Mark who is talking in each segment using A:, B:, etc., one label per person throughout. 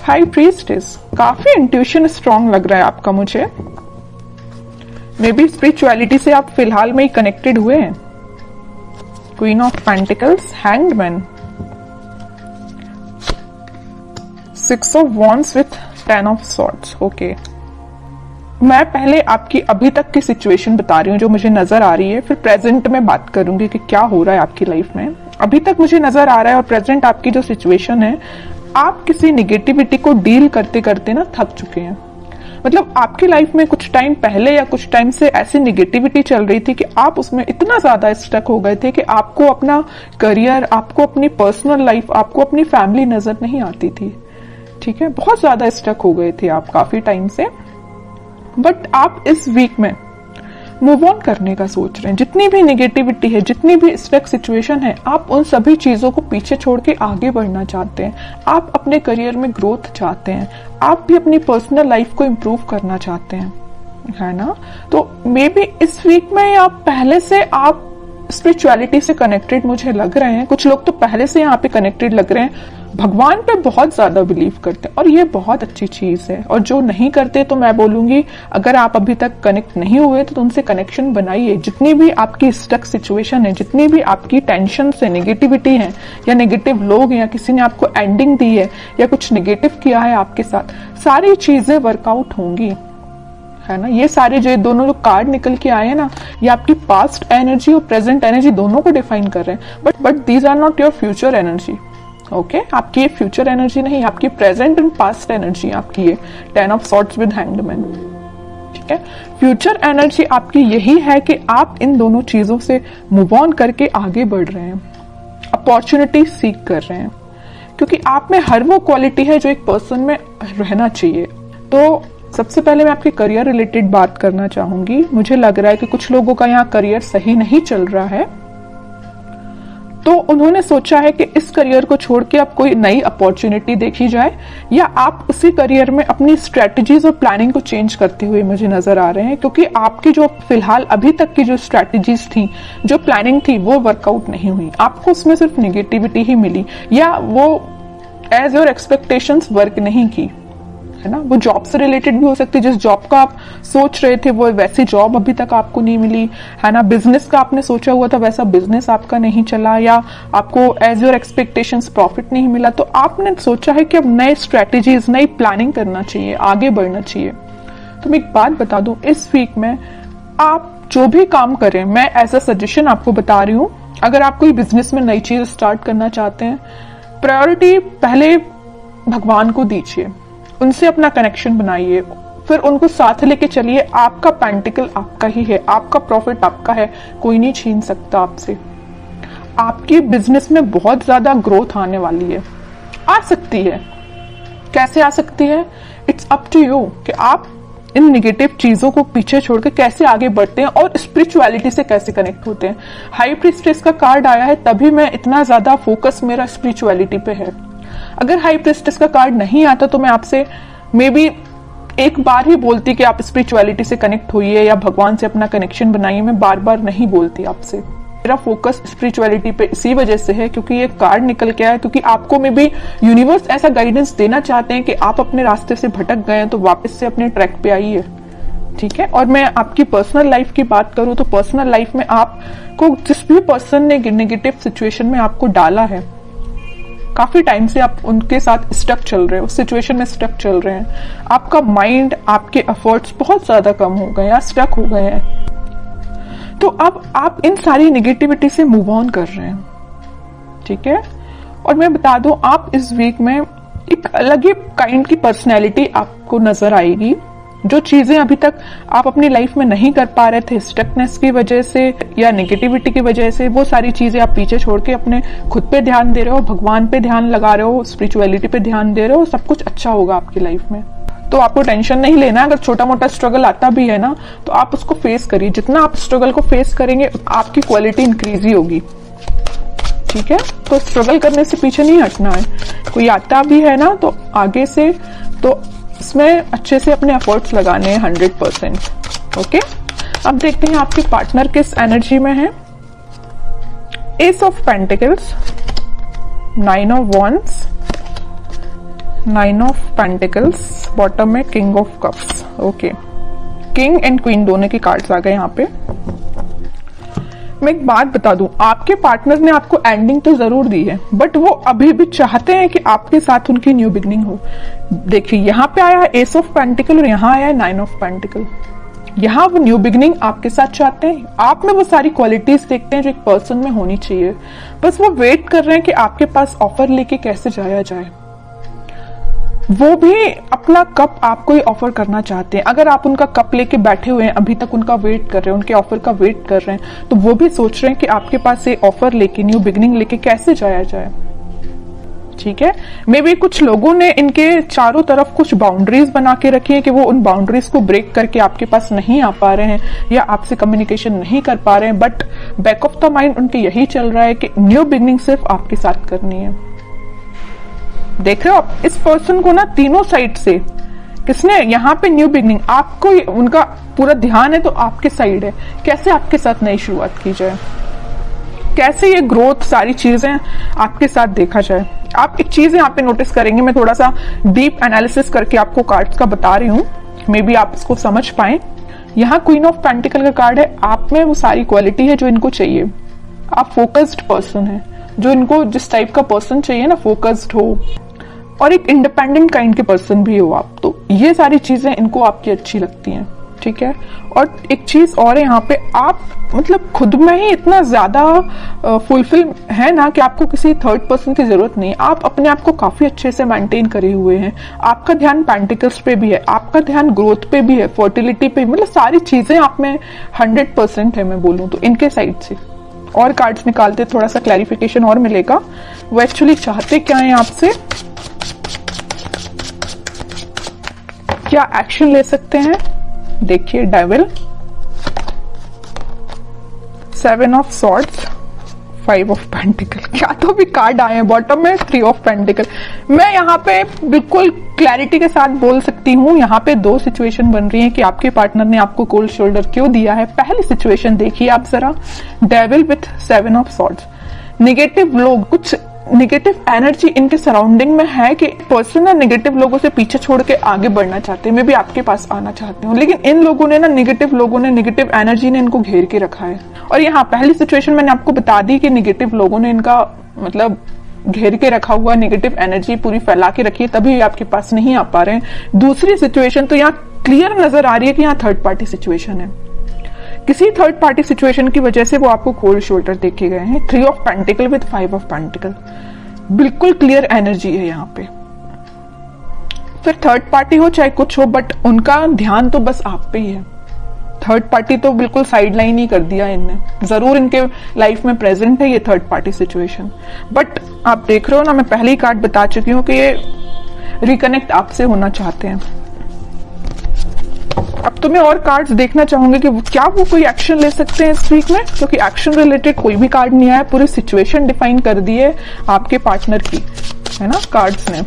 A: High priestess, काफी intuition strong लग रहा है आपका मुझे। मे बी स्पिरिचुअलिटी से आप फिलहाल में ही कनेक्टेड हुए हैं। Queen of pentacles, hanged man, 6 of wands with 10 of swords. Okay, मैं पहले आपकी अभी तक की सिचुएशन बता रही हूँ जो मुझे नजर आ रही है, फिर प्रेजेंट में बात करूंगी कि क्या हो रहा है आपकी लाइफ में। अभी तक मुझे नजर आ रहा है और प्रेजेंट आपकी जो सिचुएशन है, आप किसी निगेटिविटी को डील करते करते ना थक चुके हैं। मतलब आपकी लाइफ में कुछ टाइम पहले या कुछ टाइम से ऐसी निगेटिविटी चल रही थी कि आप उसमें इतना ज्यादा स्टक हो गए थे कि आपको अपना करियर, आपको अपनी पर्सनल लाइफ, आपको अपनी फैमिली नजर नहीं आती थी। ठीक है, बहुत ज्यादा स्टक हो गए थे आप काफी टाइम से। बट आप इस वीक में मूव ऑन करने का सोच रहे हैं। जितनी भी नेगेटिविटी है, जितनी भी स्टक सिचुएशन है, आप उन सभी चीजों को पीछे छोड़ के आगे बढ़ना चाहते हैं। आप अपने करियर में ग्रोथ चाहते हैं, आप भी अपनी पर्सनल लाइफ को इम्प्रूव करना चाहते हैं, है ना। तो मे बी इस वीक में आप पहले से आप स्पिरिचुअलिटी से कनेक्टेड मुझे लग रहे हैं। कुछ लोग तो पहले से यहाँ पे कनेक्टेड लग रहे हैं, भगवान पे बहुत ज्यादा बिलीव करते हैं और ये बहुत अच्छी चीज है। और जो नहीं करते तो मैं बोलूंगी, अगर आप अभी तक कनेक्ट नहीं हुए तो उनसे कनेक्शन बनाइए। जितनी भी आपकी स्टक सिचुएशन है, जितनी भी आपकी टेंशन से नेगेटिविटी है या नेगेटिव लोग हैं या किसी ने आपको एंडिंग दी है या कुछ नेगेटिव किया है आपके साथ, सारी चीजें वर्कआउट होंगी, है ना। ये सारे जो दोनों लोग कार्ड निकल के आए हैं ना, ये आपकी पास्ट एनर्जी और प्रेजेंट एनर्जी दोनों को डिफाइन कर रहे हैं। But these are not your future energy. Okay, आपकी ये फ्यूचर एनर्जी नहीं, आपकी प्रेजेंट एंड पास्ट एनर्जी आपकी ये 10 of swords with hanged man. ठीक है, फ्यूचर एनर्जी आपकी यही है कि आप इन दोनों चीजों से मूव ऑन करके आगे बढ़ रहे हैं, अपॉर्चुनिटी सीख कर रहे हैं, क्योंकि आप में हर वो क्वालिटी है जो एक पर्सन में रहना चाहिए। तो सबसे पहले मैं आपके करियर रिलेटेड बात करना चाहूंगी। मुझे लग रहा है कि कुछ लोगों का यहाँ करियर सही नहीं चल रहा है, तो उन्होंने सोचा है कि इस करियर को छोड़ के अब कोई नई अपॉर्चुनिटी देखी जाए, या आप उसी करियर में अपनी स्ट्रेटजीज और प्लानिंग को चेंज करते हुए मुझे नजर आ रहे हैं। क्योंकि आपकी जो फिलहाल अभी तक की जो स्ट्रेटजीज थी, जो प्लानिंग थी, वो वर्कआउट नहीं हुई। आपको उसमें सिर्फ निगेटिविटी ही मिली, या वो एज योर एक्सपेक्टेशंस वर्क नहीं की, है ना। वो जॉब से रिलेटेड भी हो सकती है, जिस जॉब का आप सोच रहे थे वो वैसी जॉब अभी तक आपको नहीं मिली, है ना। बिजनेस का आपने सोचा हुआ था, वैसा बिजनेस आपका नहीं चला, या आपको एज योर एक्सपेक्टेशंस प्रॉफिट नहीं मिला। तो आपने सोचा है कि अब नए स्ट्रेटेजीज, नई प्लानिंग करना चाहिए, आगे बढ़ना चाहिए। तो मैं एक बात बता दूं, इस वीक में आप जो भी काम करें, मैं एज अ सजेशन आपको बता रही हूं, अगर आप कोई बिजनेस में नई चीज स्टार्ट करना चाहते हैं, प्रायोरिटी पहले भगवान को दीजिए, उनसे अपना कनेक्शन बनाइए, फिर उनको साथ लेके चलिए। आपका पेंटिकल आपका ही है, आपका प्रॉफिट आपका है, कोई नहीं छीन सकता आपसे। आपकी बिजनेस में बहुत ज्यादा ग्रोथ आने वाली है, आ सकती है। कैसे आ सकती है? इट्स अप टू यू कि आप इन निगेटिव चीजों को पीछे छोड़ के कैसे आगे बढ़ते हैं और स्पिरिचुअलिटी से कैसे कनेक्ट होते हैं। हाई प्रीस्टेस का कार्ड आया है, तभी मैं इतना ज्यादा फोकस मेरा स्पिरिचुअलिटी पे है। अगर हाई प्रीस्टेस का कार्ड नहीं आता तो मैं आपसे मे बी एक बार ही बोलती कि आप स्पिरिचुअलिटी से कनेक्ट होइए या भगवान से अपना कनेक्शन बनाइए। मैं बार बार नहीं बोलती आपसे। मेरा फोकस स्पिरिचुअलिटी पे इसी वजह से है क्योंकि ये कार्ड निकल के आया, क्योंकि आपको मे बी यूनिवर्स ऐसा गाइडेंस देना चाहते हैं कि आप अपने रास्ते से भटक गए हैं तो वापस से अपने ट्रैक पे आइए। ठीक है, और मैं आपकी पर्सनल लाइफ की बात करूं तो पर्सनल लाइफ में आपको जिस भी पर्सन ने नेगेटिव सिचुएशन में आपको डाला है, काफी टाइम से आप उनके साथ स्टक चल रहे हो, उस सिचुएशन में स्टक चल रहे हैं, आपका माइंड, आपके एफर्ट्स बहुत ज्यादा कम हो गए या स्टक हो गए हैं। तो अब आप इन सारी नेगेटिविटी से मूव ऑन कर रहे हैं। ठीक है, और मैं बता दूं, आप इस वीक में एक अलग ही काइंड की पर्सनैलिटी आपको नजर आएगी। जो चीजें अभी तक आप अपनी लाइफ में नहीं कर पा रहे थे, स्टकनेस की वजह से या नेगेटिविटी की वजह से, वो सारी चीजें आप पीछे छोड़ के अपने खुद पे ध्यान दे रहे हो, भगवान पे ध्यान लगा रहे हो, स्पिरिचुअलिटी पे ध्यान दे रहे हो, सब कुछ अच्छा होगा आपकी लाइफ में। तो आपको टेंशन नहीं लेना। अगर छोटा मोटा स्ट्रगल आता भी है ना, तो आप उसको फेस करिए। जितना आप स्ट्रगल को फेस करेंगे, आपकी क्वालिटी इंक्रीज ही होगी। ठीक है, तो स्ट्रगल करने से पीछे नहीं हटना है। कोई आता भी है ना, तो आगे से तो इसमें अच्छे से अपने एफर्ट्स लगाने हैं 100%। ओके, अब देखते हैं आपके पार्टनर किस एनर्जी में है। Ace of pentacles, 9 of wands, 9 of pentacles, bottom में king of cups. Okay, king and queen दोनों के कार्ड्स आ गए यहाँ पे। मैं एक बात बता दूं, आपके पार्टनर ने आपको एंडिंग तो जरूर दी है, बट वो अभी भी चाहते हैं कि आपके साथ उनकी न्यू बिगनिंग हो। देखिए यहाँ पे आया है एस ऑफ पेंटिकल और यहाँ आया है 9 ऑफ पेंटिकल। यहाँ वो न्यू बिगनिंग आपके साथ चाहते हैं, आप में वो सारी क्वालिटीज देखते हैं जो एक पर्सन में होनी चाहिए, बस वो वेट कर रहे हैं कि आपके पास ऑफर लेके कैसे जाया जाए। वो भी अपना कप आपको ही ऑफर करना चाहते हैं। अगर आप उनका कप लेके बैठे हुए हैं, अभी तक उनका वेट कर रहे हैं, उनके ऑफर का वेट कर रहे हैं, तो वो भी सोच रहे हैं कि आपके पास से ऑफर लेके, न्यू बिगनिंग लेके कैसे जाया जाए। ठीक है, मे बी कुछ लोगों ने इनके चारों तरफ कुछ बाउंड्रीज बना के रखी है कि वो उन बाउंड्रीज को ब्रेक करके आपके पास नहीं आ पा रहे हैं या आपसे कम्युनिकेशन नहीं कर पा रहे हैं, but back of the mind उनके यही चल रहा है कि न्यू बिगनिंग सिर्फ आपके साथ करनी है। देख रहे हो आप इस पर्सन को ना, तीनों साइड से किसने यहाँ पे न्यू बिगनिंग, आपको उनका पूरा ध्यान है तो आपके साइड है, कैसे आपके साथ नई शुरुआत की जाए, कैसे ये ग्रोथ, सारी चीजें आपके साथ देखा जाए। आप एक चीज यहाँ पे नोटिस करेंगे, मैं थोड़ा सा डीप एनालिसिस करके आपको कार्ड्स का बता रही हूँ, मे बी आप इसको समझ पाए। यहाँ क्वीन ऑफ पेंटिकल का कार्ड है, आप में वो सारी क्वालिटी है जो इनको चाहिए। आप फोकस्ड पर्सन है, जो इनको जिस टाइप का पर्सन चाहिए ना, फोकस्ड हो और एक इंडिपेंडेंट काइंड के पर्सन भी हो आप, तो ये सारी चीजें इनको आपकी अच्छी लगती हैं। ठीक है, और एक चीज और है यहाँ पे, आप मतलब खुद में ही इतना ज्यादा फुलफिल है ना कि आपको किसी थर्ड पर्सन की जरूरत नहीं। आप अपने आप को काफी अच्छे से मेंटेन करे हुए हैं, आपका ध्यान पेंटिकल्स पे भी है, आपका ध्यान ग्रोथ पे भी है, फर्टिलिटी पे, मतलब सारी चीजें आप में 100% है मैं बोलूं तो इनके साइड से। और कार्ड्स निकालते थोड़ा सा क्लैरिफिकेशन और मिलेगा, वो एक्चुअली चाहते क्या है आपसे, क्या एक्शन ले सकते हैं। देखिए devil, 7 of swords, 5 of pentacle, क्या तो भी कार्ड आए हैं, बॉटम में 3 ऑफ पेंटिकल। मैं यहाँ पे बिल्कुल क्लैरिटी के साथ बोल सकती हूँ, यहाँ पे दो सिचुएशन बन रही है कि आपके पार्टनर ने आपको कोल्ड शोल्डर क्यों दिया है। पहली सिचुएशन देखिए आप जरा, devil with 7 of swords, negative लोग, कुछ निगेटिव एनर्जी इनके सराउंडिंग में है कि पर्सन ना निगेटिव लोगों से पीछे छोड़ के आगे बढ़ना चाहते हैं, मे भी आपके पास आना चाहते हो, लेकिन इन लोगों ने ना, निगेटिव लोगों ने, निगेटिव एनर्जी ने इनको घेर के रखा है। और यहाँ पहली सिचुएशन मैंने आपको बता दी कि निगेटिव लोगों ने इनका मतलब घेर के रखा हुआ, निगेटिव एनर्जी पूरी फैला के रखी है, तभी आपके पास नहीं आ पा रहे हैं। दूसरी सिचुएशन तो यहाँ क्लियर नजर आ रही है कि यहाँ थर्ड पार्टी सिचुएशन है, किसी थर्ड पार्टी सिचुएशन की वजह से वो आपको कोल्ड शोल्डर देके गए हैं। 3 of pentacle with 5 of pentacle, बिल्कुल क्लियर एनर्जी है यहाँ पे। फिर थर्ड पार्टी हो चाहे कुछ हो, बट उनका ध्यान तो बस आप पे ही है। थर्ड पार्टी तो बिल्कुल साइड लाइन ही कर दिया इनने, जरूर इनके लाइफ में प्रेजेंट है ये थर्ड पार्टी सिचुएशन, बट आप देख रहे हो ना, मैं पहले ही कार्ड बता चुकी हूँ कि ये रिकनेक्ट आपसे होना चाहते हैं। अब तो मैं और कार्ड्स देखना चाहूंगी कि क्या वो कोई एक्शन ले सकते हैं इस वीक में, क्योंकि एक्शन रिलेटेड कोई भी कार्ड नहीं आया, पूरी सिचुएशन डिफाइन कर दी है आपके पार्टनर की, है ना, कार्ड्स ने।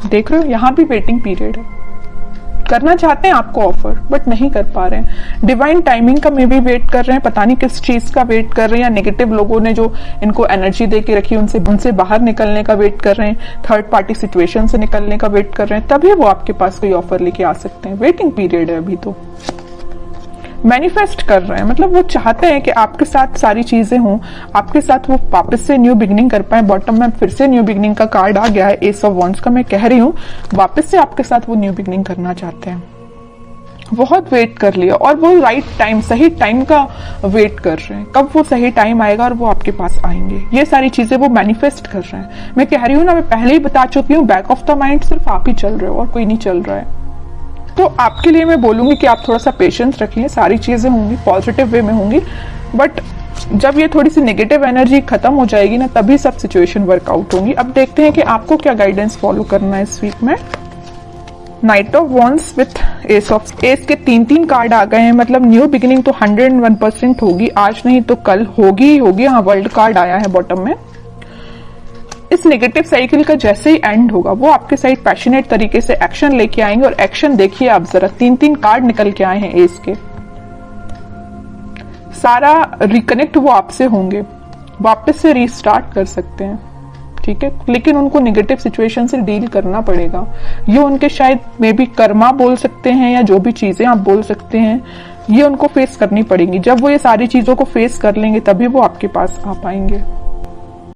A: देख रहे हो यहाँ भी वेटिंग पीरियड है, करना चाहते हैं आपको ऑफर बट नहीं कर पा रहे हैं। डिवाइन टाइमिंग का मे भी वेट कर रहे हैं, पता नहीं किस चीज का वेट कर रहे हैं, या नेगेटिव लोगों ने जो इनको एनर्जी दे के रखी उनसे बाहर निकलने का वेट कर रहे हैं, थर्ड पार्टी सिचुएशन से निकलने का वेट कर रहे हैं, तभी वो आपके पास कोई ऑफर लेके आ सकते हैं। वेटिंग पीरियड है अभी तो। मैनिफेस्ट कर रहे हैं, मतलब वो चाहते हैं कि आपके साथ सारी चीजें हों, आपके साथ वो वापस से न्यू बिगिनिंग कर पाए। बॉटम में फिर से न्यू बिगिनिंग का कार्ड आ गया है, एस ऑफ वॉन्ड्स का। मैं कह रही हूँ वापस से आपके साथ वो न्यू बिगिनिंग करना चाहते हैं। बहुत वेट कर लिया और वो राइट टाइम, सही टाइम का वेट कर रहे हैं, कब वो सही टाइम आएगा और वो आपके पास आएंगे। ये सारी चीजें वो मैनिफेस्ट कर रहे हैं। मैं कह रही हूँ ना, मैं पहले ही बता चुकी हूँ, बैक ऑफ द माइंड सिर्फ आप ही चल रहे हो और कोई नहीं चल रहा है। तो आपके लिए मैं बोलूंगी कि आप थोड़ा सा पेशेंस रखिए, सारी चीजें होंगी पॉजिटिव वे में होंगी, बट जब ये थोड़ी सी नेगेटिव एनर्जी खत्म हो जाएगी ना, तभी सब सिचुएशन वर्कआउट होंगी। अब देखते हैं कि आपको क्या गाइडेंस फॉलो करना है इस वीक में। Night of wands with S of, S के 3 कार्ड आ गए हैं, मतलब न्यू बिगिनिंग तो 101% होगी, आज नहीं तो कल होगी ही होगी। हाँ, वर्ल्ड कार्ड आया है बॉटम में। इस नेगेटिव साइकिल का जैसे ही एंड होगा, वो आपके साइड पैशनेट तरीके से एक्शन लेके आएंगे। और एक्शन देखिए आप जरा, 3 कार्ड निकल के आए हैं एस के। सारा रिकनेक्ट वो आपसे होंगे, वापस से रीस्टार्ट कर सकते हैं। ठीक है, लेकिन उनको नेगेटिव सिचुएशन से डील करना पड़ेगा। ये उनके शायद मे बी कर्मा बोल सकते हैं या जो भी चीजें आप बोल सकते हैं, ये उनको फेस करनी पड़ेंगी। जब वो ये सारी चीजों को फेस कर लेंगे तभी वो आपके पास आ पाएंगे।